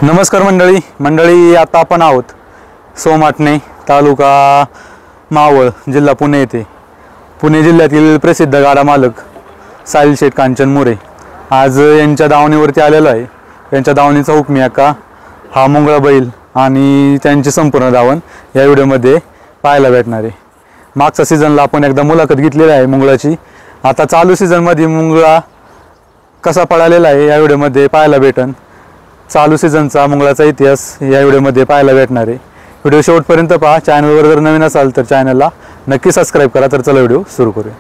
नमस्कार मंडळी आता आपण आहोत सोमाटणे तालुका मावळ जिल्हा पुणे येथे पुणे जिल्ह्यातील प्रसिद्ध गाडा मालक साहिल शेठ कांचन मोरे आज यांच्या दावणीवरती आलेलो आहे। यांच्या दावणीचा हुकमी अक्का हा मुंगळा बैल आणि त्यांची संपूर्ण दावण या व्हिडिओमध्ये पाहायला भेटणार आहे। मागच्या सीझनला आपण एकदा मुलाखत घेतलेली आहे मुंगळाची। आता चालू सीझनमध्ये मुंगळा कसा पळालेला आहे या व्हिडिओमध्ये पाहायला भेटन। चालू सीझनचा मुंगळाचा इतिहास या व्हिडिओमध्ये पाहायला भेटणार आहे। व्हिडिओ शेवटपर्यंत पहा। चॅनलवर जर नवीन असाल तर चॅनलला नक्की सबस्क्राइब करा। तर चला व्हिडिओ सुरू करूया।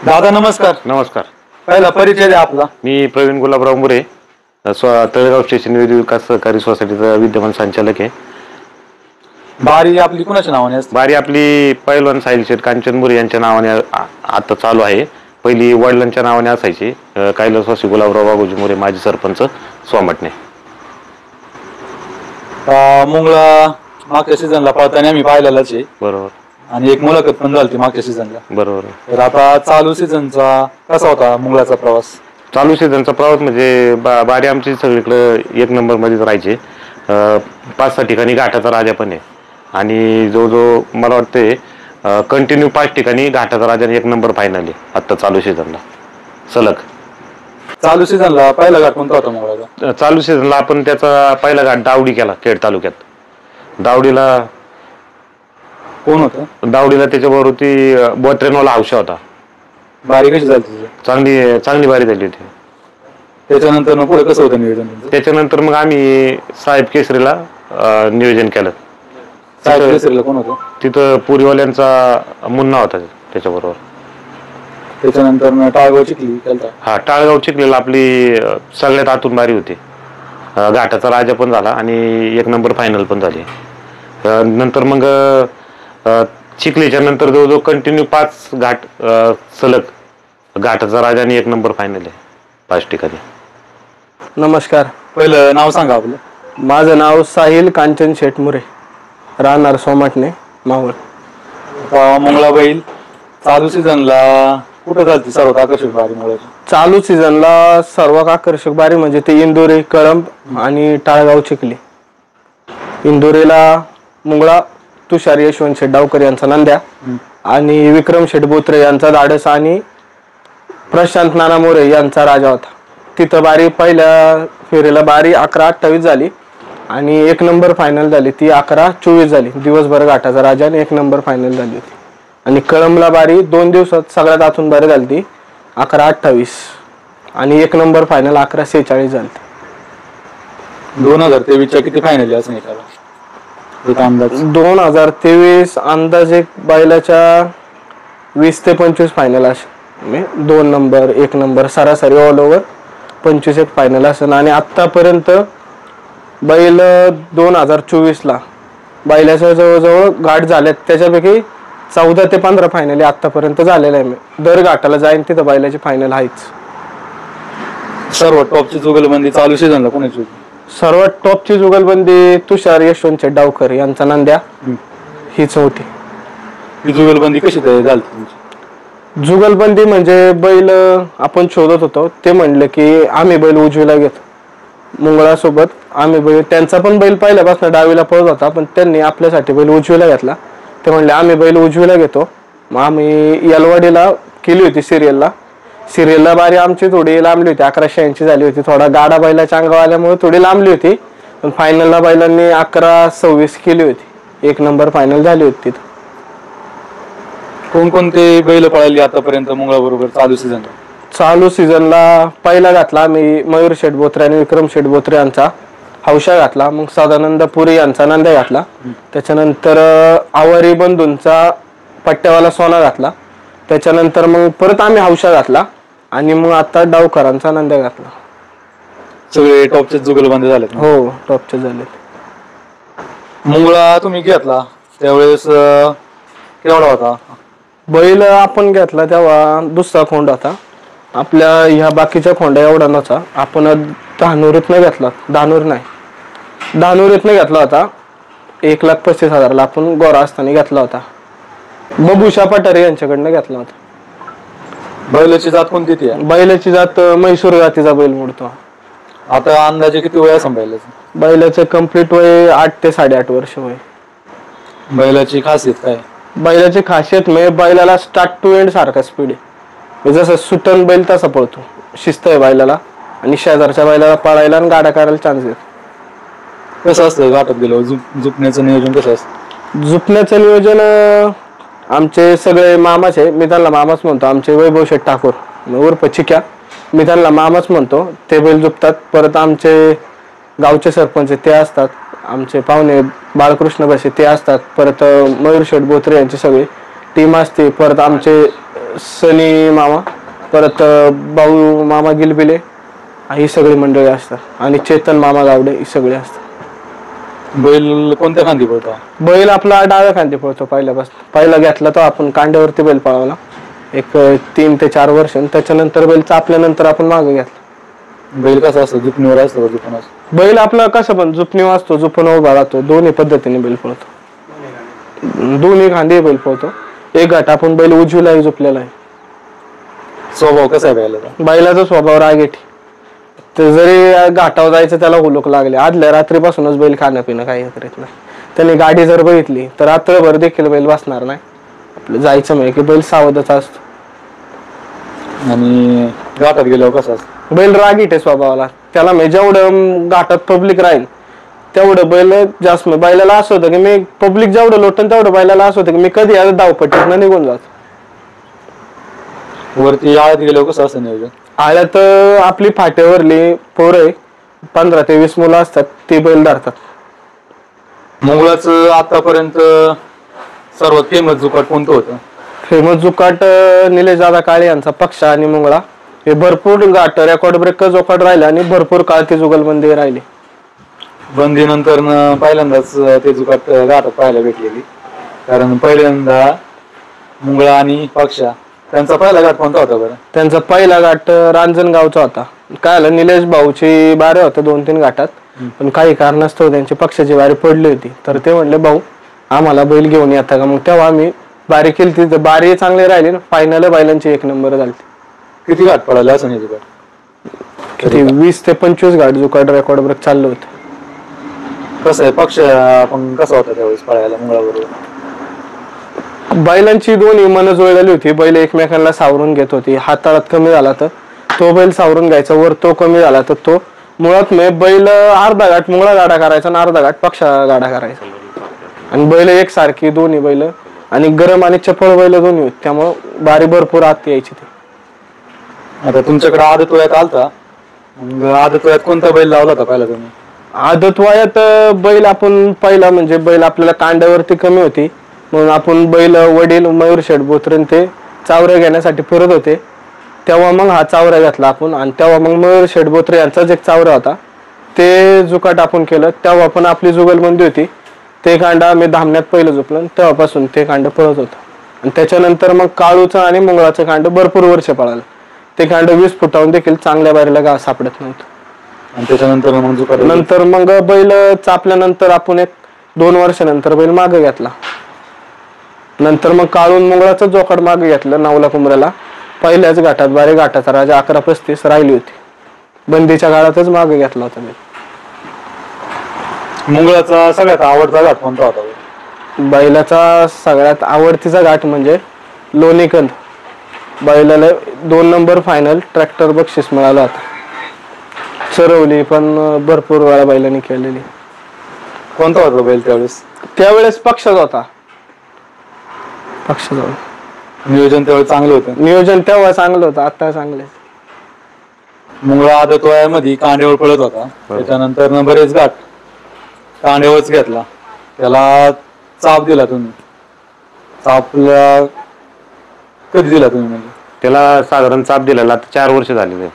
दादा नमस्कार। नमस्कार। पहिला परिचय द्या आपला। मी प्रवीण गुलाबराव मोरे तळेगाव स्टेशन विद्युत विकास सहकारी सोसायटीचा विद्यमान संचालक आहे। बारी आपली कुणाच्या नावाने असते? बारी आपली पैलवान साहिल शेठ कांचन मोरे यांच्या नावाने आता चालू आहे। पहिली वडिलांच्या नावाने असायची। कैलासवासी गुलाबराव बागोजी मोरे माजी सरपंच सोमाटणे। मुंगळा मागच्या सीझनला पळताना आम्ही पाहिलेलाच आहे। बरोबर। आणि एक मुलाखत पण झाली मागच्या सीझनला। बरोबर। तर आता चालू सीझनचा कसा होता मुंगळाचा प्रवास? चालू सीझनचा प्रवास म्हणजे बारी आमची सगळीकडे एक नंबर मध्येच राहायचे। 5-6 ठिकाणी घाटाचा राजा पण आहे आणि जो मला वाटते कंटिन्यू 5 ठिकाणी घाटाचा राजा एक नंबर फायनल आहे आता चालू सीझनला सलग। चालू सीझनला पहिला घाट कोणता होता मुंगळाचा? चालू सीझनला आपण त्याचा पहिला घाट दावडी केला खेड तालुक्यात। दावडीला कोण होतं? दावडीला त्याच्याबरोबर ती बोत्रेनवाला हौशा होता। बारी कशी झाली? चांगली बारी झाली होती। त्याच्यानंतर मग पुढे कसं होतं नियोजन? त्याच्यानंतर मग आम्ही साहेब केसरीला नियोजन केलं। साहेब केसरीला कोण होतं? तिथं पुरीवाल्यांचा मुन्ना होता त्याच्याबरोबर। त्याच्यानंतर टाळगाव चिखली केलता। हा टाळगाव चिखलीला आपली सगळ्यात आतून बारी होती। घाटाचा राजा पण झाला आणि एक नंबर फायनल पण झाली। नंतर मग चिखलीच्या नंतर जवळजवळ कंटिन्यू 5 घाट सलग घाटाचा राजा आणि एक नंबर फायनल आहे 5 ठिकाणी। नमस्कार। पहिलं नाव सांगा आपलं। माझं नाव साहिल कांचन शेठ मोरे, राहणार सोमाटणे मावळ। मुंगळा बैल चालू सीझनला कुठं चालते सर्वात आकर्षक बारी मुंगळाची? चालू सीझनला सर्वात आकर्षक बारी म्हणजे ते इंदोरी, कळंब आणि टाळगाव चिखली। इंदोरीला मुंगळा तुषार यशवंत शेठ डावकर यांचा नंद्या आणि विक्रम शेठ बोत्रे यांचा धाडस आणि प्रशांत नाना मोरे यांचा राजा होता। तिथं बारी पहिल्या फेरीला बारी 11-28 झाली आणि एक नंबर फायनल झाली ती 11-24 झाली। दिवसभर घाटाचा राजा आणि एक नंबर फायनल झाली होती। आणि कळंबला बारी 2 दिवसात सगळ्यात आतून बारी झाली ती 11-28 आणि एक नंबर फायनल 11-46 झाली। 2023च्या किती फायनल असं नाही का? 2023 अंदाजे बैलाच्या 20 ते 25 फायनल असे 2 नंबर 1 नंबर सरासरी ऑल ओव्हर 25 एक फायनल असेल। आणि आतापर्यंत बैल 2024 ला बैलाच्या जवळजवळ घाट झाल्यात त्याच्यापैकी 14 ते 15 फायनली आतापर्यंत झालेल्या आहे। दर घाटाला जाईन तिथं बैलाची फायनल आहेच। सर्व टॉपची जुगलबंदी चालू सीझनला कोणाची होती? सर्वात टॉपची जुगलबंदी तुषार यशवंत डावकर यांचा नंद्या हीच होती। ही जुगलबंदी कशी झाली तुमची? जुगलबंदी म्हणजे बैल आपण शोधत होतो, ते म्हणले की आम्ही बैल उजवीला घेतो मुंगळासोबत। आम्ही बैल त्यांचा पण बैल पहिल्यापासून डावीला पळत होता पण त्यांनी आपल्यासाठी बैल उजवीला घेतला। ते म्हणले आम्ही बैल उजवीला घेतो। मग आम्ही यलवाडीला केली होती सिरियलला बारी आमची थोडी लांबली होती 1180 झाली होती। थोडा गाडा बैलाच्या अंगावर आल्यामुळे थोडी लांबली होती पण फायनलला बैलांनी 11-26 केली होती। एक नंबर फायनल झाली होती तिथं। कोणकोणते बैल पळाली आतापर्यंत मुंगळा बरोबर चालू सीझनला? चालू सीझनला पहिला घातला मी मयूर शेठ बोत्रे आणि विक्रम शेठ बोत्रे यांचा हौशा घातला। मग सदानंद पुरी यांचा नंद्या घातला। त्याच्यानंतर आवारी बंधूंचा पट्ट्यावाला सोना घातला। त्याच्यानंतर मग परत आम्ही हौशा घातला आणि मग आता डावकरांचा नंद्या घातला। सगळे टॉपचे जुगलबंदी झालेत. हो टॉपचे झाले. मुंगळा तुम्ही घेतला त्यावेळेस केवढा होता? बैल आपण घेतला तेव्हा दुसरा खोंड होता. आपल्या ह्या बाकीच्या खोंड्या एवढा नव्हता. आपण धानुरीतनं घेतला. धानुरीतनं घेतला होता. 1,35,000ला आपण गोरा असताना घेतला होता. बबुशा पठारे यांच्याकडनं घेतला होता. बैलाची जात कोणती ती आहे? बैलाची जात म्हैसूर जातीचा बैल मोडतो. आता अंदाजे किती वय असं बैलाचं? बैलाचं कम्प्लीट वय 8 ते 8.5 वर्ष वय. बैलाची खासियत काय? बैलाची खासियत म्हणजे बैलाला स्टार्ट टू एंड सारखा स्पीड आहे. जसं सुटन बैल तसा पळतो. शिस्त आहे बैलाला आणि शेजारच्या बैलाला पळायला आणि गाड्या करायला चान्स देतो. कसं असतं गाठात गेलो झुपण्याचं नियोजन कसं असतं? झुपण्याचं नियोजन आमचे सगळे मामाच आहे. मी त्यांना मामाच म्हणतो. आमचे वैभव शेठ ठाकूर उर्फ चिक्या, मी त्यांना मामाच म्हणतो. ते बैल झुपतात. परत आमचे गावचे सरपंच ते असतात. आमचे पाहुणे बाळकृष्ण बसे ते असतात. परत मयूर शेठ बोत्रे यांची सगळी टीम असते. परत आमचे सनी मामा, परत भाऊ मामा गिलबिले ही सगळी मंडळी असतात. आणि चेतन मामा गावडे ही सगळे असतात. बैल कोणत्या खांदी पळतो? बैल आपला डाव्या खांदी पळतो पहिल्यापासून. पहिला घेतला तो आपण कांड्यावरती बैल पळवला एक 3 ते 4 वर्ष. त्याच्यानंतर बैल चापल्यानंतर आपण मागे घेतला. बैल कसा असतो? झुपणीवर असतो? झुपण असतो? बैल आपला कसं पण झुपणी वाजतो, झुपण उभा राहतो. दोन्ही पद्धतीने बैल पळतो. दोन्ही खांदे बैल पळतो. एक घाट आपण बैल उजवीलाही झुपलेला आहे. स्वभाव कसा आहे बैलाचा? बैलाचा स्वभाव रागेठी. ते जरी घाटावर जायचं त्याला हुलूक लागले, आदल्या रात्रीपासूनच बैल खाणं पिणं काही करीत नाही. त्याने गाडी जर बघितली तर रात्रभर देखील बैल बसणार नाही. आपलं जायचं म्हणजे की बैल सावधचा असतो. आणि घाटात गेल्यावर कसा असतो? बैल रागीट आहे स्वभावाला. त्याला म्हणजे जेवढं घाटात पब्लिक राहील तेवढं बैल जास्त. बैलाला असं होतं की मी पब्लिक जेवढं लोटन तेवढं बैलाला असं होतं की मी कधी आज धावपट्टीतनं निघून जातो. वरती आळ्यात गेल्यावर कसं असतं नियोजन? आळ्यात आपली फाट्यावरली पोरं 15 ते 20 मुलं असतात. ते बैल धरतात. मुंगळाचं आतापर्यंत सर्वात फेमस जुकाट कोणतं होतं? फेमस जुकाट निलेश दादा काळे यांचा पक्ष आणि मुंगळा हे भरपूर घाट रेकॉर्ड ब्रेक जोकाट राहिले आणि भरपूर काळ ते जुगलबंदी राहिली. बंदी नंतर पहिल्यांदाच ते जुकाट घाटात पाहायला भेटलेली. कारण पहिल्यांदा मुंगळा आणि पक्षा त्यांचा पहिला घाट कोणता होता बरं? त्यांचा पहिला घाट रांजणगावचा होता. काय झालं, निलेश भाऊची बारे होते 2-3 घाटात. पण काही कारणास्तव त्यांची पक्षाची बारी पडली होती. तर ते म्हणले भाऊ आम्हाला बैल घेऊन येता का? मग तेव्हा आम्ही बारी केली. तिथे बारी चांगली राहिली ना. फायनल बैलांची 1 नंबर झाली. किती घाट पळाले असं नाही जुकाट? किती 20 ते 25 घाट जुकाट रेकॉर्ड ब्रेक चाललं होतं. कसं आहे पक्ष आपण कसा होता त्यावेळेस पळायला मुंगळाबरोबर? बैलांची दोन्ही मन जुळलेली होती. बैल एकमेकांना सावरून घेत होती. हाताळात कमी झाला तर तो बैल सावरून घ्यायचा, वर तो कमी झाला तर तो मुळात बैल अर्धा घाट मुंगळा गाडा करायचा आणि अर्धा घाट पक्षा गाडा करायचा. आणि बैल एकसारखी दोन्ही बैल आणि गरम आणि चपळ बैल दोन्ही होती. त्यामुळं बारी भरपूर आत यायची ती. आता तुमच्याकडे आदत वयात आलता, मग आदत वयात कोणता बैल लावला होता पहिला तुम्ही? आदत वयात बैल आपण पहिला म्हणजे बैल आपल्याला कांड्यावरती कमी होती म्हणून आपण बैल वडील मयूर शेठ बोत्रे ते चावऱ्या घेण्यासाठी फिरत होते. तेव्हा मग हा चावरा घेतला आपण. आणि तेव्हा मग मयूर शेठ बोत्रे यांचाच एक चावरा होता. ते जुकाट आपण केलं. तेव्हा पण आपली जुगलबंदी होती. ते कांडा आम्ही धामण्यात पहिलं झोपलं. तेव्हापासून ते कांड पळत होतं. आणि त्याच्यानंतर मग काळूचं आणि मुंगळाचं कांड भरपूर वर्ष पळालं. ते कांड 20 फुटाहून देखील चांगल्या बारीला घास सापडत नव्हतं. आणि त्याच्यानंतर मग जुकाट नंतर मग बैल चापल्यानंतर आपण 1-2 वर्षानंतर बैल मागे घेतला. नंतर मग काळून मुंगळाचं जोकाट मागे घेतलं नावला कुंभऱ्याला. पहिल्याच घाटात बारे घाटाचा राजा 11-35 राहिली होती. बंदीच्या काळातच मागे घेतला होता मी. मुंगळाचा सगळ्यात आवडता घाट कोणता होता? बैलाचा सगळ्यात आवडतीचा घाट म्हणजे लोणीकंद. बैलाला 2 नंबर फायनल ट्रॅक्टर बक्षीस मिळाला होता. चरवली पण भरपूर वेळा बैलांनी केलेली. कोणता होता बैल त्यावेळेस? त्यावेळेस पक्षाचा होता. पक्षाचा होता. नियोजन त्यावेळेस चांगलं होतं? नियोजन तेव्हा चांगलं होतं, आता चांगलं. मुंगळा आदत वयामध्ये कांड्यावर पळत होता. त्याच्यानंतर बरेच घाट कांड्यावरच घेतला. त्याला चाप दिला तुम्ही. चापला कधी दिला तुम्ही? म्हणजे त्याला साधारण चाप दिलेला आता 4 वर्ष झालेले.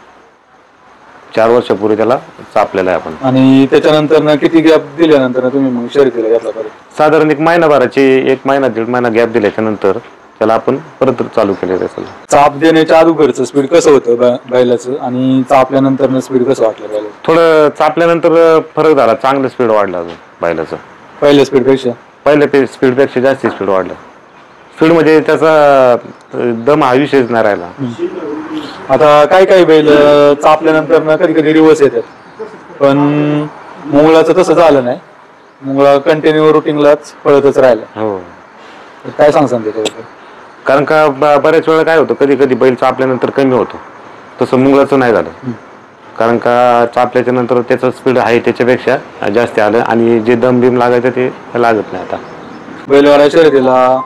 4 वर्षापूर्वी त्याला चापलेला आहे आपण. आणि त्याच्यानंतर किती गॅप दिल्यानंतर तुम्ही मग शर्यतीला घेतला परत? साधारण 1 महिनाभराची 1 महिना 1.5 महिना गॅप दिल्याच्या नंतर त्याला आपण परत चालू केले त्याचं. चाप देण्याच्या अगोदरचं स्पीड कसं होतं बैलाचं आणि चापल्यानंतर स्पीड कसं वाटलं बैलाचं? थोडं चापल्यानंतर फरक झाला, चांगलं स्पीड वाढलं अजून बैलाचं. पहिल्या स्पीडपेक्षा पहिल्या स्पीडपेक्षा जास्त स्पीड वाढलं. स्पीड म्हणजे त्याचा दम हा विषयच नाही राहिला. आता काही बैल चापल्यानंतर कधी कधी रिवर्स येतात, पण मुंगळाचं तसं झालं नाही. मुंगळा कंटिन्यू रुटीनलाच पळतच राहिला. हो, काय सांगसान त्याच्याबद्दल? कारण का बऱ्याच वेळा काय होतं, कधी कधी बैल चापल्यानंतर कमी होतो, तसं मुंगळाचं नाही झालं. कारण का चापल्याच्या नंतर त्याचं स्पीड आहे त्याच्यापेक्षा जास्त आलं आणि जे दम बिम लागायचं ते लागत नाही. आता बैलगाडा शर्यतीला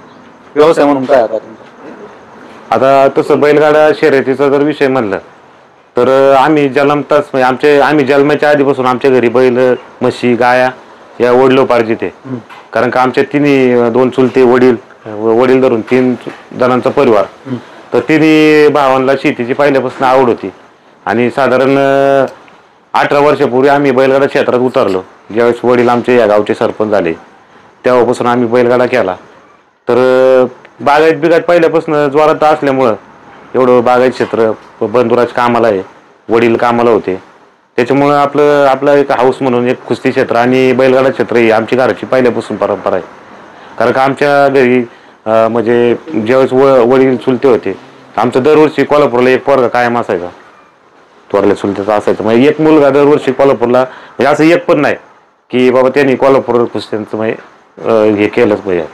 व्यवसाय म्हणून काय आता तुमचा? आता तसं बैलगाडा शर्यतीचा जर विषय म्हणलं तर आम्ही जन्मताच म्हणजे आम्ही जन्माच्या आधीपासून आमच्या घरी बैल, म्हशी, गाया या वडिलोपार्जित आहे. कारण का आमच्या तिन्ही 2 चुलते वडील धरून 3 जणांचा परिवार. तर तिन्ही भावांना शेतीची पहिल्यापासून आवड होती आणि साधारण 18 वर्षापूर्वी आम्ही बैलगाडा क्षेत्रात उतरलो. ज्यावेळेस वडील आमचे या गावचे सरपंच झाले तेव्हापासून आम्ही बैलगाडा केला. तर बागायत पहिल्यापासून जोरात असल्यामुळं एवढं बागायत क्षेत्र बंधुराज कामाला आहे, वडील कामाला होते, त्याच्यामुळं आपलं एक हाऊस म्हणून एक कुस्ती क्षेत्र आणि बैलगाडा क्षेत्र ही आमची घराची पहिल्यापासून परंपरा आहे. कारण का आमच्या घरी म्हणजे ज्यावेळेस वडील चुलते होते आमचं दरवर्षी कोल्हापूरला एक पोरगा कायम असायचा, थोरल्या चुलत्याचा असायचा. म्हणजे एक मुलगा दरवर्षी कोल्हापूरला, म्हणजे असं एक पण नाही की बाबा त्यांनी कोल्हापूर कुस्त्यांचं म्हणजे हे केलंच पाहिजे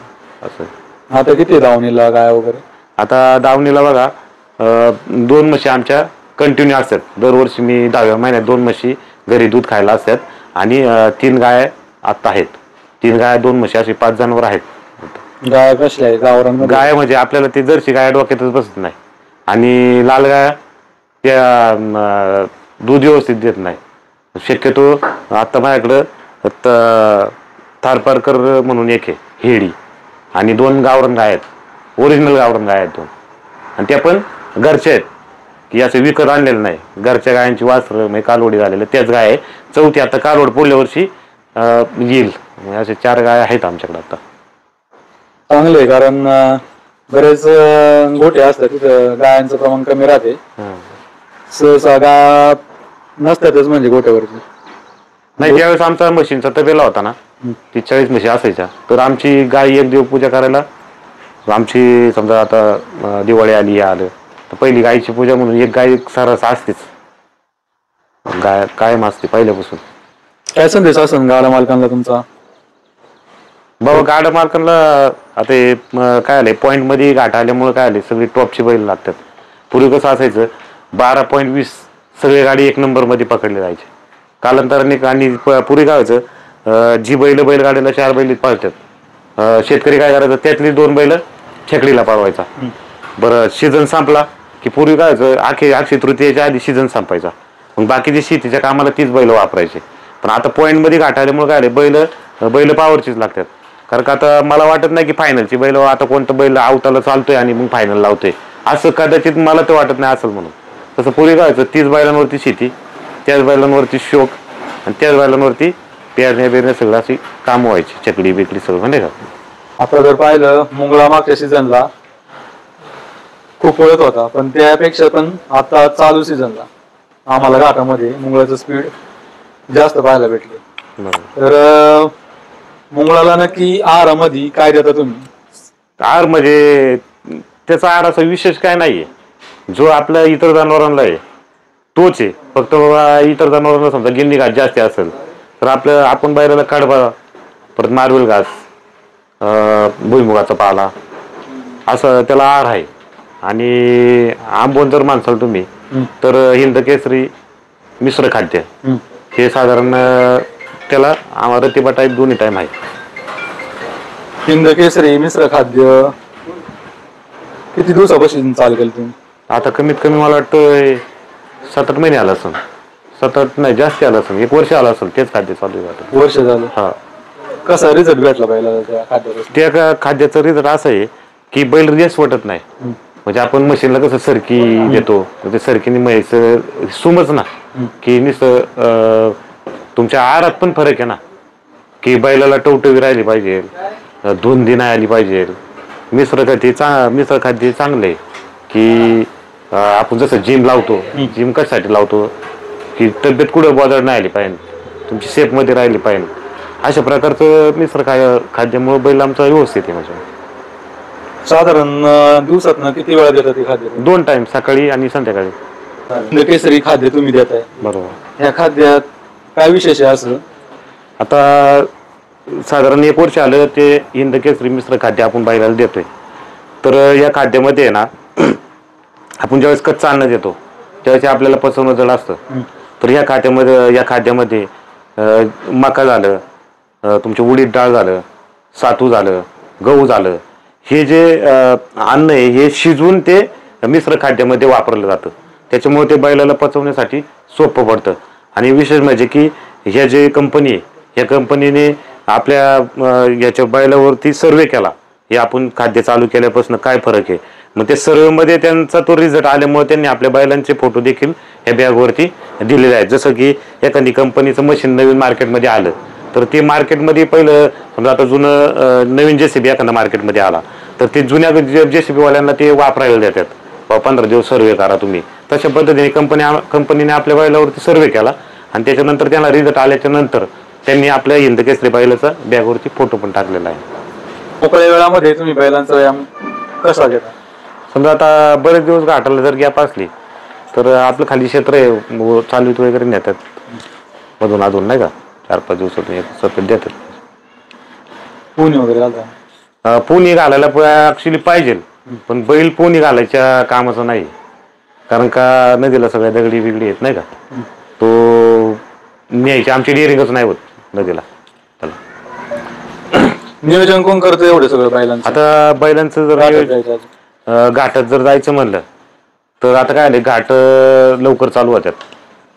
असं. आता किती दावणीला गाय वगैरे? आता दावणीला बघा 2 म्हशी आमच्या कंटिन्यू असतात. दरवर्षी मी 10व्या महिन्यात 2 म्हशी घरी दूध खायला असतात आणि 3 गाय आता आहेत. 3 गाय 2 म्हशी अशी 5 जनावर आहेत. गाय कसल्या आहे गावरान? गाय म्हणजे आपल्याला ती जर्सी गाय डोक्यातच बसत नाही आणि लाल गाय त्या दूध व्यवस्थित देत नाही. शक्यतो आता माझ्याकडं थारपारकर म्हणून एक आहे हेडी आणि 2 गावरान गाय आहेत, ओरिजिनल गावरान गाय आहेत 2, आणि त्या पण घरच्या आहेत की असं विकत आणलेलं नाही. घरच्या गायांची वासरं म्हणजे कालवडी झालेलं त्याच गाय आहे. 4थी आता कालवड पुढल्या वर्षी येईल. असे 4 गाय आहेत आमच्याकडे आता. चांगले आहे, कारण बरेच गोठे असतात तिथं गायांचं प्रमाण कमी राहते. सहसा गाय नसतातच म्हणजे गोठ्यावरती. नाही, ज्यावेळेस आमचा म्हशींचा तबेला होता ना, 40 म्हशी असायच्या, तर आमची गाय एक देव पूजा करायला, आमची समजा आता दिवाळी आली आलं तर पहिली गायची पूजा म्हणून एक गाय सरस असतेच, गाय कायम असते पहिल्यापासून. काय संदेश असं गाडा मालकांना तुमचा? बाबा गाडा मालकांना आता काय आलंय, पॉईंट मध्ये घाट आल्यामुळे काय आले, सगळी टॉपची बैल लागतात. पूर्वी कसं असायचं 12.20 सगळे गाडी 1 नंबर मध्ये पकडले जायचे. कालांतराने आणि पूर्वी काय व्हायचं, जी बैलगाडीला 4 बैल पळतात, शेतकरी काय करायचं त्यातली 2 बैल छकडीला पळवायचा. बरं सीझन संपला की पूर्वी काय व्हायचं, अक्षय तृतीयेच्या आधी सीझन संपायचा, मग बाकीचे शेतीच्या कामाला तीच बैल वापरायचे. पण आता पॉईंट मध्ये घाट आल्यामुळे काय आले, बैल पावरचीच लागतात. कारण का आता मला वाटत नाही की फायनलची बैल आता कोणतं बैल आवताला चालतोय आणि मग फायनल लावतोय, असं कदाचित मला तर वाटत नाही असेल म्हणून. तसं पूर्वी काय व्हायचं, 30 बैलांवरती शेती, त्याच बैलांवरती शोक आणि त्याच बैलांवरती पेरण्या सगळं अशी कामं व्हायची, चकडी बिकडी सगळं म्हणजे का. आता जर पाहिलं मुंगळा मागच्या सीझनला खूप पळत होता, पण त्यापेक्षा पण आता चालू सीझनला आम्हाला घाटामध्ये मुंगळाचं स्पीड जास्त पाहायला भेटले. तर मुंगळाला नक्की आहारामध्ये काय देता तुम्ही? आहार म्हणजे त्याचा आहार असा विशेष काय नाहीये, जो आपल्या इतर जनावरांना आहे तोच आहे. फक्त इतर जनावरांना समजा गिन्नी घास जास्त असेल तर आपण बैलाला कडबा, परत मार्वेल घास, भुईमुगाचा पाला असं त्याला आहार आहे. आणि आंबोन जर माणसाल तुम्ही तर हिंद केसरी मिश्र खाद्य हे साधारण त्याला रतिबा टाईप 2 टाइम आहे. हिंद केसरी मिश्र खाद्य किती दिवसापासून चालू केलं तुम्ही? आता कमीत कमी मला वाटतं 7-8 महिने आला असेल, 7-8 नाही जास्त आला असेल, 1 वर्ष आला असेल तेच खाद्य चालू आहे. वर्ष झालं? हा. कसा रिझल्ट भेटला बैलाला त्या खाद्याचा? त्या खाद्याचा रिझल्ट असा आहे की बैल रेस वाटत नाही. म्हणजे आपण मशीनला कसं सरकी देतो ते सरकीने म्हैस सुमच ना की नुसतं तुमच्या आहारात पण फरक आहे ना की बैलाला टवटवी राहिली पाहिजे, धुंदी नाही आली पाहिजे. मिश्र खाद्य चांगलं आहे की आपण जसं जिम लावतो, जिम कशासाठी लावतो की तब्येत कुठं बदल नाही आली पाहिजे, तुमची शेपमध्ये राहिली पाहिजे. अशा प्रकारचं मिश्र खाद्यामुळे बैल आमचा व्यवस्थित आहे. म्हणजे साधारण दिवसात किती वेळा देतात ते खाद्य? 2 टाइम, सकाळी आणि संध्याकाळी. केसरी खाद्य तुम्ही देताय, बरोबर. ह्या खाद्यात काय विशेष आहे असं? आता साधारण 1 वर्ष आलं ते हिंद केसरी मिश्र खाद्य आपण बैलाला देतोय. तर या खाद्यामध्ये ना आपण ज्यावेळेस कच्चं अन्न देतो त्यावेळेस आपल्याला पचवणं जड असतं. तर या खाद्यामध्ये मका झालं, तुमचे उडीद डाळ झालं, सातू झालं, गहू झालं, हे जे अन्न आहे हे शिजवून ते मिश्र खाद्यामध्ये वापरलं जातं. त्याच्यामुळे ते बैलाला पचवण्यासाठी सोपं पडतं. आणि विशेष म्हणजे की ह्या जे कंपनी आहे ह्या कंपनीने आपल्या याच्या बैलावरती सर्वे केला, हे आपण खाद्य चालू केल्यापासून काय फरक आहे. मग ते सर्वेमध्ये त्यांचा तो रिझल्ट आल्यामुळे त्यांनी आपल्या बैलांचे फोटो देखील ह्या बॅगवरती दिलेले आहेत. जसं की एखादी कंपनीचं मशीन नवीन मार्केटमध्ये आलं तर ते मार्केटमध्ये पहिलं समजा आता जुनं नवीन JCB एखादा मार्केटमध्ये आला तर ते जुन्या JCB वाल्यांना ते वापरायला देतात, 15 दिवस सर्वे करा तुम्ही. तशा पद्धतीने कंपनीने आपल्या बैलावरती सर्वे केला आणि त्याच्यानंतर त्यांना रिझल्ट आल्याच्या नंतर त्यांनी आपल्या हिंद केसरी बैलाचा बॅगवरती फोटो पण टाकलेला आहे. मोकळ्या वेळामध्ये तुम्ही बैलांचा व्यायाम कसा घेता? समजा आता बरेच दिवस घाटाला जर गॅप असली तर आपलं खाली क्षेत्र आहे चालवीत वगैरे नेतात मधून नाही का, 4-5 दिवसातून सतत देतात. पुणे वगैरे घालता? पोनी घालायला ऍक्च्युली पाहिजे, पण बैल पोनी घालायच्या कामाचं नाही. कारण का नदीला सगळ्या दगडी बिगडी येत नाही का, तो न्यायची आमची डेअरिंगच नाही होत नदीला. नियोजन कोण करतं एवढं सगळं बैलांचं? आता बैलांचं जर घाटात जर जायचं म्हणलं तर आता काय आले, घाट लवकर चालू होतात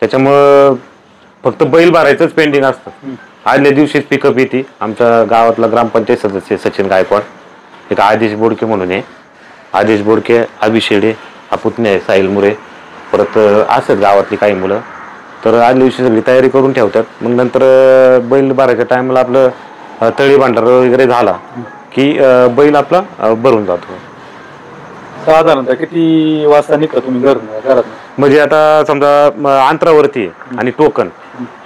त्याच्यामुळं फक्त बैल भरायचंच पेंडिंग असतं. आदल्या दिवशीच पिकअप येते. आमच्या गावातला ग्रामपंचायत सदस्य सचिन गायकवाड, एक आदेश बोडके म्हणून आहे, आदेश बोडके, अभिषेडे, पुतणे, साहिल मुरे, परत असत गावातली काही मुलं. तर आदल्या दिवशी सगळी तयारी करून ठेवतात. मग नंतर बैल भरायच्या टायमाला आपलं तळी भांडार वगैरे झाला की बैल आपला भरून जातो. साधारणतः किती वाजता निघता तुम्ही घरात? म्हणजे आता समजा अंतरावरती आहे आणि टोकन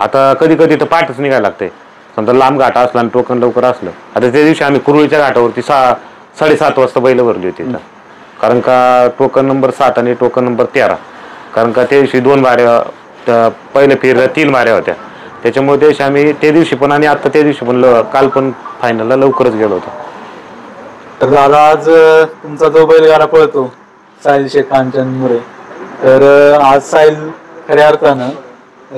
आता कधी कधी तर पाठच निघायला लागते. समजा लांब घाट असला आणि टोकन लवकर असलं, आता त्या दिवशी आम्ही कुरुळीच्या घाटावरती 6:30 वाजता बैल भरली होती. कारण का टोकन नंबर 7 आणि टोकन नंबर 13, कारण का त्या दिवशी 2 बाऱ्या, पहिल्या फेरीला 3 बाऱ्या होत्या. त्याच्यामुळे त्या दिवशी आम्ही त्या दिवशी पण आणि आता त्या दिवशी पण काल पण फायनलला लवकरच गेलो होतो. तर दादा आज तुमचा जो बैलगाडा पळतो साहिल शेख कांचन मुरे, तर आज साहिल खऱ्या अर्थानं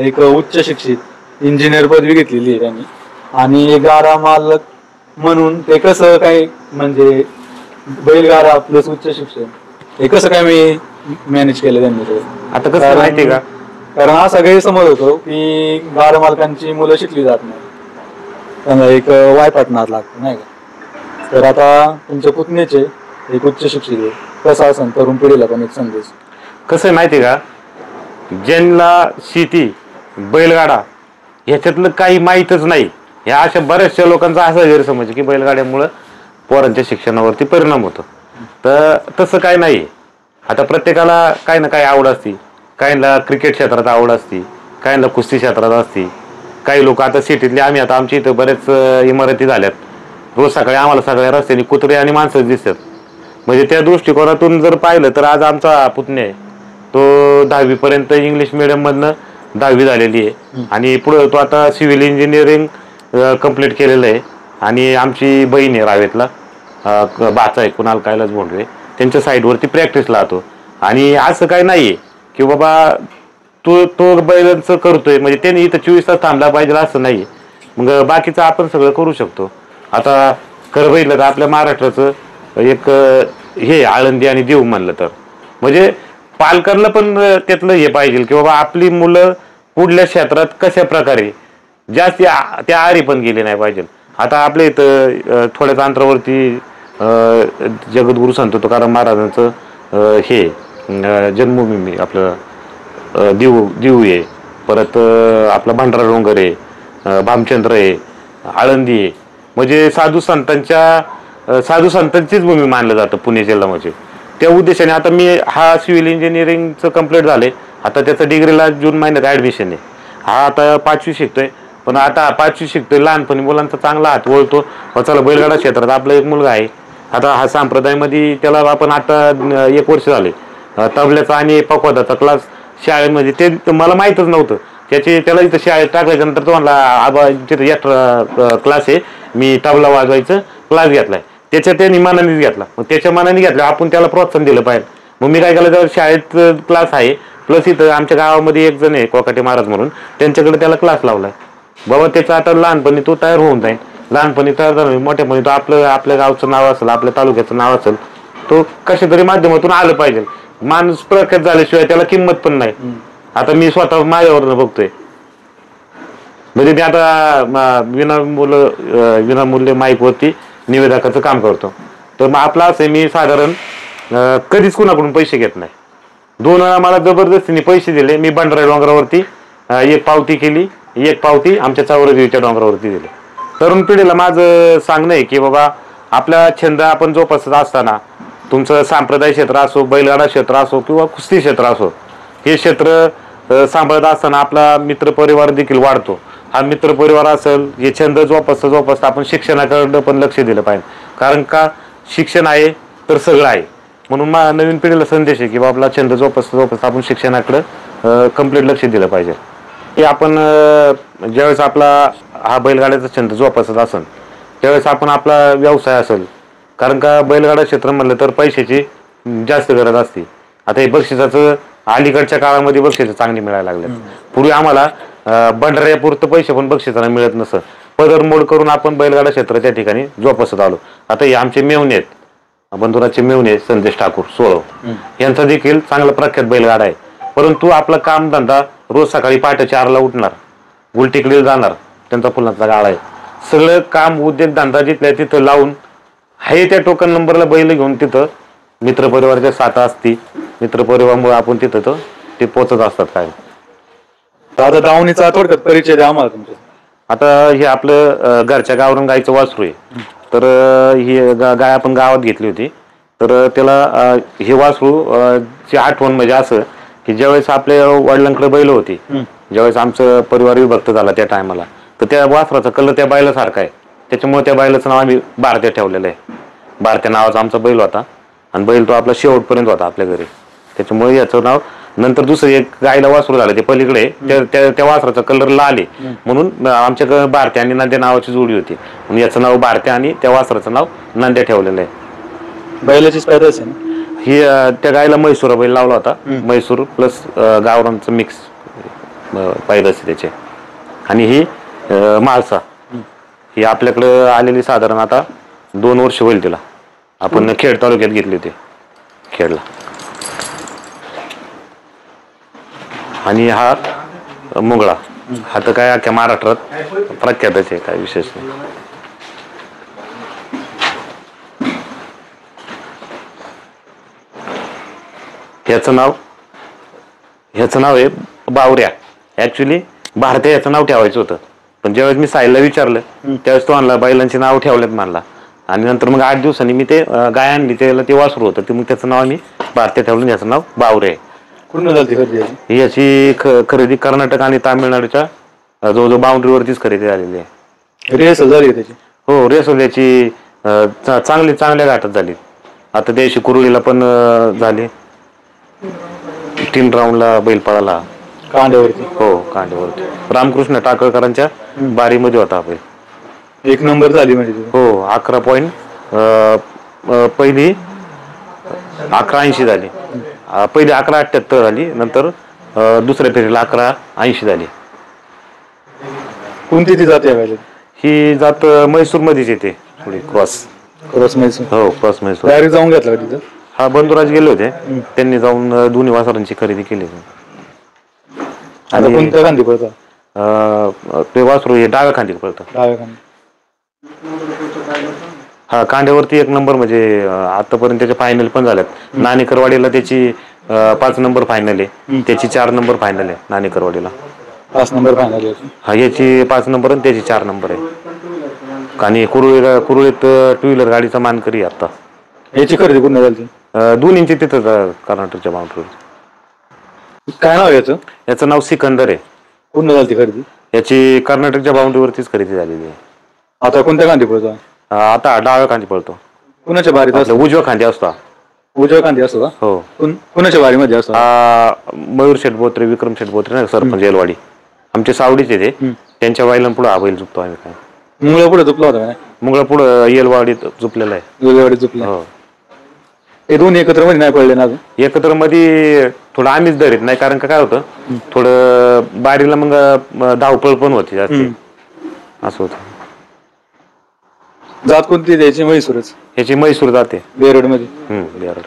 एक उच्च शिक्षित इंजिनियर पदवी घेतलेली आहे त्यांनी, आणि गाडा मालक म्हणून ते कसं काय, म्हणजे बैलगाडा प्लस उच्च शिक्षण हे कसं काय मी मॅनेज केलं त्यांनी? आता कसं माहितीये का, कारण असा गैरसमज होतो की गाडा मालकांची मुलं शिकली जात नाही, त्यांना एक वायपाटणार लागतं नाही का. तर आता तुमच्या पुतण्याचे एक उच्च शिक्षित आहे, कसं असं तरुण पिढीला पण एक संदेश? कसं आहे माहिती का, ज्यांना शेती बैलगाडा ह्याच्यातलं काही माहीतच नाही, ह्या अशा बऱ्याचशा लोकांचा असा गैरसमज की बैलगाड्यामुळं पोरांच्या शिक्षणावरती परिणाम होतो. तर तसं काय नाही. आता प्रत्येकाला काही ना काही आवड असते. काहींना क्रिकेट क्षेत्रात आवड असते, काहींना कुस्ती क्षेत्रात असते. काही लोक आता सिटीतले, आम्ही आता आमच्या इथं बरेच इमारती झाल्यात, रोज सकाळी आम्हाला सगळ्या रस्त्याने कुत्रे आणि माणसं दिसतात. म्हणजे त्या दृष्टिकोनातून जर पाहिलं तर आज आमचा पुतण्या आहे तो 10वी पर्यंत इंग्लिश मिडियम मधनं 10वी झालेली आहे आणि पुढे तो आता सिव्हिल इंजिनिअरिंग कंप्लीट केलेलं आहे. आणि आमची बहीण आहे रावेतला, बाचा आहे कुणाल कैलास भोंडवे, त्यांच्या साईडवरती प्रॅक्टिसला राहतो. आणि असं काही नाहीये की बाबा तो बैलांचं करतोय म्हणजे त्यांनी इथं 24 तास थांबला पाहिजे असं नाही. मग बाकीचं आपण सगळं करू शकतो. आता खरं बघितलं तर आपल्या महाराष्ट्राचं एक हे आळंदी आणि देव म्हणलं तर म्हणजे पालकांना पण त्यातलं हे पाहिजे की बाबा आपली मुलं पुढल्या क्षेत्रात कशा प्रकारे जास्त त्या आरी पण गेले नाही पाहिजे. आता आपल्या इथं थोड्याच अंतरावरती जगद्गुरु संत तुकाराम महाराजांचं हे जन्मभूमी आपलं देऊ आहे, परत आपला भंडारा डोंगर आहे, भामचंद्र आहे, आळंदी आहे. म्हणजे साधू संतांचीच भूमी मानलं जातं पुणे जिल्हा. म्हणजे त्या उद्देशाने आता मी हा सिव्हिल इंजिनिअरिंगचं कंप्लीट झाले. आता त्याचं डिग्रीला जून महिन्यात ॲडमिशन आहे. हा आता 5वी शिकतोय. पण आता 5वी शिकतोय, लहानपणी मुलांचा चांगला हात वळतो. चला बैलगाडा क्षेत्रात आपला एक मुलगा आहे. आता हा संप्रदायामध्ये त्याला आपण आता 1 वर्ष झाले तबल्याचा आणि पकवादाचा क्लास शाळेमध्ये, ते मला माहीतच नव्हतं. त्याला इथं शाळेत टाकल्याच्यानंतर तो म्हणला आबा क्लास आहे, मी तबला वाजवायचं क्लास घेतलाय. त्याने मनानेच घेतला. मग त्याच्या मनाने घेतला, आपण त्याला प्रोत्साहन दिलं पाहिजे. मग मी काय केलं, जर शाळेत क्लास आहे प्लस इथं आमच्या गावामध्ये एक जण आहे कोकाटे महाराज म्हणून, त्यांच्याकडे त्याला क्लास लावलाय. बाबा त्याचं आता लहानपणी तो तयार होऊन जाईल. लहानपणी तयार झाला, मोठ्यापणी तो आपल्या गावचं नाव असेल, आपल्या तालुक्याचं नाव असेल, तो कशा तरी माध्यमातून आलं पाहिजे. माणूस प्रख्यात झाल्याशिवाय त्याला किंमत पण नाही. आता मी स्वतः माझ्यावरनं बघतोय. म्हणजे मी आता विनामूल्य माईकवरती निवेदकाचं काम करतो. तर मग आपलं असं मी साधारण कधीच कुणाकडून पैसे घेत नाही. 2 वेळा मला जबरदस्तीने पैसे दिले. मी भंडारा डोंगरावरती 1 पावती केली, 1 पावती आमच्या चावरदेवीच्या डोंगरावरती दिली. तरुण पिढीला माझं सांगणं आहे की बाबा, आपला छंद आपण जोपासत असताना, तुमचं सांप्रदाय क्षेत्र असो, बैलगाडा क्षेत्र असो किंवा कुस्ती क्षेत्र असो, हे क्षेत्र सांभाळत असताना आपला मित्रपरिवार देखील वाढतो. हा मित्रपरिवार असेल, हे छंद जोपासता आपण शिक्षणाकडे पण लक्ष दिलं पाहिजे. कारण का, शिक्षण आहे तर सगळं आहे. म्हणून नवीन पिढीला संदेश आहे की बाबा, आपला छंद जोपासता आपण शिक्षणाकडे कम्प्लीट लक्ष दिलं पाहिजे. की आपण ज्यावेळेस आपला हा बैलगाड्याचा छंद जोपासत असेल, त्यावेळेस आपण आपला व्यवसाय असेल. कारण का, बैलगाडा क्षेत्र म्हणलं तर पैशाची जास्त गरज असते. आता हे बक्षिसाचं अलीकडच्या काळामध्ये बक्षिसं चांगली मिळायला लागले. पूर्वी आम्हाला भंडाऱ्यापुरतं पैसे पण बक्षिसांना मिळत नसतं. पदरमोड करून आपण बैलगाडा क्षेत्र त्या ठिकाणी जोपासत आलो. आता हे आमचे मेवणे आहेत, बंधुराचे मेवणे संदेश ठाकूर सोळव, यांचा देखील चांगला प्रख्यात बैलगाडा आहे. परंतु आपला कामधंदा रोज सकाळी पहाटे 4ला उठणार, उलटीकडे जाणार, त्यांचा फुलांचा गाळा आहे. सगळं काम उद्योगधंदा जिथल्या तिथं लावून आहे त्या टोकन नंबरला बैल घेऊन तिथं मित्रपरिवाराच्या साथ असती. मित्रपरिवारामुळे आपण तिथं ते पोचत असतात. काय आता दावणीचा थोडक्यात परिचय द्या आम्हाला तुमचा. आता हे आपलं घरच्या गावरून गायचं वासरू आहे. तर ही गाय आपण गावात घेतली होती. तर त्याला हे वासरू ची आठवण म्हणजे असं की ज्यावेळेस आपल्या वडिलांकडे बैल होती, ज्यावेळेस आमचं परिवार विभक्त झाला त्या टायमाला, तर त्या वासराचा कलर त्या बैलासारखा आहे. त्याच्यामुळे त्या बैलाचं नाव आम्ही भारत्या ठेवलेलं आहे. भारत्या नावाचा आमचा बैल होता आणि बैल तो आपला शेवटपर्यंत होता आपल्या घरी. त्याच्यामुळे याचं नाव. नंतर दुसरं एक गायला वासरू झालं ते पलीकडे, त्या वासराचा कलर लाल आहे म्हणून आमच्याकडे भारत्या आणि नंद्या नावाची जोडी होती. म्हणून याचं नाव भारत्या आणि त्या वासराचं नाव नंद्या ठेवलेलं आहे. बैलाची पैदास आहे ही त्या गायला म्हैसूर बैल लावला होता. म्हैसूर प्लस गावरांचं मिक्स पैदास त्याचे. आणि ही म्हाळसा ही आपल्याकडं आलेली साधारण आता 2 वर्ष होईल तिला. आपण खेड तालुक्यात घेतली होती, खेडला. आणि हा मुंगळा, हा तर काय अख्ख्या महाराष्ट्रात प्रख्यातच आहे, काय विशेष नाही. ह्याचं नाव आहे बावऱ्या. ऍक्च्युली भारतीय याचं नाव ठेवायचं होतं, पण ज्यावेळेस मी साहिलला विचारलं त्यावेळेस तो आणला बैलांची नाव ठेवलेत मानला. आणि नंतर मग 8 दिवसांनी मी ते गाय आणली, त्याला ते वासरू होतं, ते मग त्याचं नाव आम्ही भारतीय ठेवलं. याचं नाव बावरे आहे. याची खरेदी कर्नाटक आणि तामिळनाडूच्या जवळजवळ बाउंड्रीवरतीच खरेदी झालेली आहे. रेसल झाली त्याची. हो, रेसल याची चांगल्या घाटात झाली. आता त्याशी कुरुळीला पण झाली. 3 राऊंडला बैल पळाला कांड्यावरती. हो, कांड्यावरती. रामकृष्ण टाकळकरांच्या बारीमध्ये होता बैल. 1 नंबर झाली म्हणजे. हो, 11 पॉईंट. पहिली 1180 झाली. पहिली 1178 झाली. नंतर दुसऱ्या फेरीला 1180 झाली. कोणती ती जाते? ही जात म्हैसूर मध्येच येते, थोडी क्रॉस म्हैसूर. हो, क्रॉस म्हैसूर. डायरेक्ट जाऊन घेतला का तिथं? हा, बंधुराज गेले होते, त्यांनी जाऊन दोन्ही वासरांची खरेदी केली. आणि कोणत्या खांदी पळतं? ते वासरू हे डाव्या खांदी पळतं. डाव्या खांदी. हा कांड्यावरती 1 नंबर म्हणजे आतापर्यंत त्याचे फायनल पण झाल्यात. नाणेकरवाडीला त्याची 5 नंबर फायनल आहे, त्याची 4 नंबर फायनल आहे नाणेकरवाडीला. 5 नंबर फायनल. हा याची 5 नंबर आणि त्याची 4 नंबर आहे. आणि कुरुळीत 2 व्हीलर गाडीचा मानकरी आहे आता. याची खरेदी पूर्ण झाली. 2 इंची तिथं कर्नाटकच्या बाउंड्रीवर. काय नाव याचं? याचं नाव सिकंदर आहे. पूर्ण झाली खरेदी? याची कर्नाटकच्या बाउंड्रीवरतीच खरेदी झालेली आहे. आता कोणत्या खांदी पळतो? आता डाव्या खांदी पळतो. कुणाच्या बारीत असतो? उजव्या खांदी असतो. उजव्या खांदी असतो का? हो. कुणाच्या बारीमध्ये असतो? मयूर शेठ बोत्रे, विक्रम शेठ बोत्रे नाही सरपंच येलवाडी, आमचे सावडीचे ते. त्यांच्या वाईला पुढे हा बैल झुपतो आम्ही. काय मुंगळा पुढे झुपला होता? मुंगळा पुढे येलवाडीत झुपलेला आहे. येलवाडीत झुपला. हो. हे दोन्ही एकत्र मध्ये नाही पडले ना अजून? एकत्र मध्ये थोडं आम्हीच धरीत नाही, कारण का काय होतं थोडं बारीला मग धावपळ पण होती जास्त, असं होतं. जात कोणती द्यायची? म्हैसूरच. ह्याची म्हैसूर जाते बेरड मध्ये. बेरड.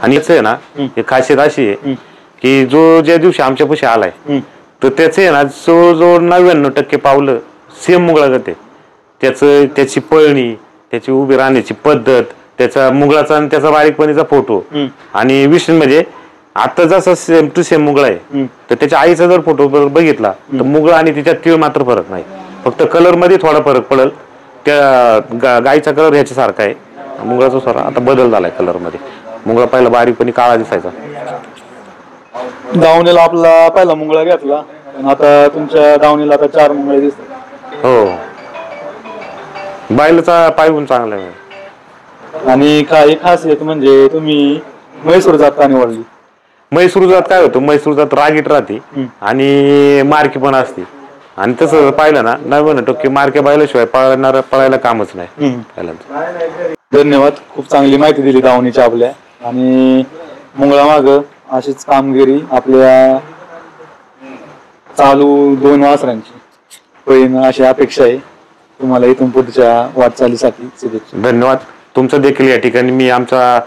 आणि याच आहे ना एक खासियत अशी आहे की जो ज्या दिवशी आमच्यापाशी आलाय तर त्याच आहे ना जो 99% पावलं सेम मुंगळागत आहे. त्याची पळणी, त्याची उभी राहण्याची पद्धत, त्याचा मुंगळाचा आणि त्याचा बारीकपणीचा फोटो, आणि विशेष म्हणजे आता जसा सेम टू सेम मुंगळा आहे तर त्याच्या आईचा जर फोटो बघितला तर मुंगळा आणि तिच्यात तीळ मात्र फरक नाही, फक्त कलर मध्ये थोडा फरक पडेल. त्या गायचा कलर ह्याच्यासारखा आहे, मुंगळाचा थोडा आता बदल झालाय कलर मध्ये. मुंगळा पहिला बारीकपणी काळा दिसायचा. दावणीला आपला पहिला मुंगळा घेतला, आता तुमच्या दावणीला आता 4 मुंगळे दिसतात. हो. बैलाचा पाय पण चांगला आहे. आणि काही खासियत म्हणजे तुम्ही म्हैसूर जात का निवडली? म्हैसूर जात काय होतं, म्हैसूर जात रागीट राहते आणि मार्की पण असते. आणि तसं पाहिलं ना 99% मार्के बैलाशिवाय पळायला कामच नाही बैलांचं. धन्यवाद, खूप चांगली माहिती दिली दावणीच्या आपल्या. आणि मुंगळा माग अशीच कामगिरी आपल्या चालू 2 वासरांची होईन अशी अपेक्षा आहे. तुम्हाला इथून पुढच्या वाटचालीसाठी शुभेच्छा. धन्यवाद. तुमचं देखील या ठिकाणी मी आमचा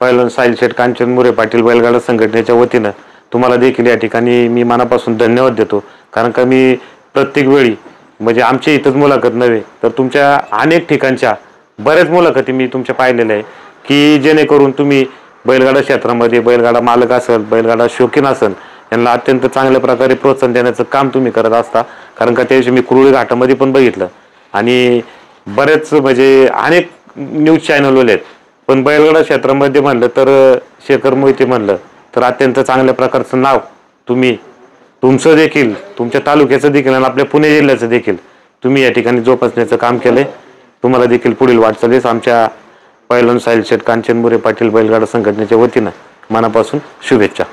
पहिलवान साहिल शेठ कांचन मोरे पाटील बैलगाडा संघटनेच्या वतीनं तुम्हाला देखील या ठिकाणी मी मनापासून धन्यवाद देतो. कारण का मी प्रत्येक वेळी म्हणजे आमच्या इथंच मुलाखत नव्हे तर तुमच्या अनेक ठिकाणच्या बऱ्याच मुलाखती मी तुमच्या पाहिलेल्या आहे की जेणेकरून तुम्ही बैलगाडा क्षेत्रामध्ये बैलगाडा मालक असेल, बैलगाडा शौकीन असेल, यांना अत्यंत चांगल्या प्रकारे प्रोत्साहन देण्याचं काम तुम्ही करत असता. कारण का त्या दिवशी मी कुरुळी घाटामध्ये पण बघितलं आणि बरेच म्हणजे अनेक न्यूज चॅनलवाले आहेत, पण बैलगाडा क्षेत्रामध्ये म्हणलं तर शेखर मोहिते म्हणलं तर अत्यंत चांगल्या प्रकारचं नाव तुमचं देखील, तुमच्या तालुक्याचं देखील आणि आपल्या पुणे जिल्ह्याचं देखील तुम्ही या ठिकाणी जोपासण्याचं काम केलंय. तुम्हाला देखील पुढील वाटचालीस आमच्या पहिलवान साहिल शेठ कांचन मोरे पाटील बैलगाडा संघटनेच्या वतीनं मनापासून शुभेच्छा.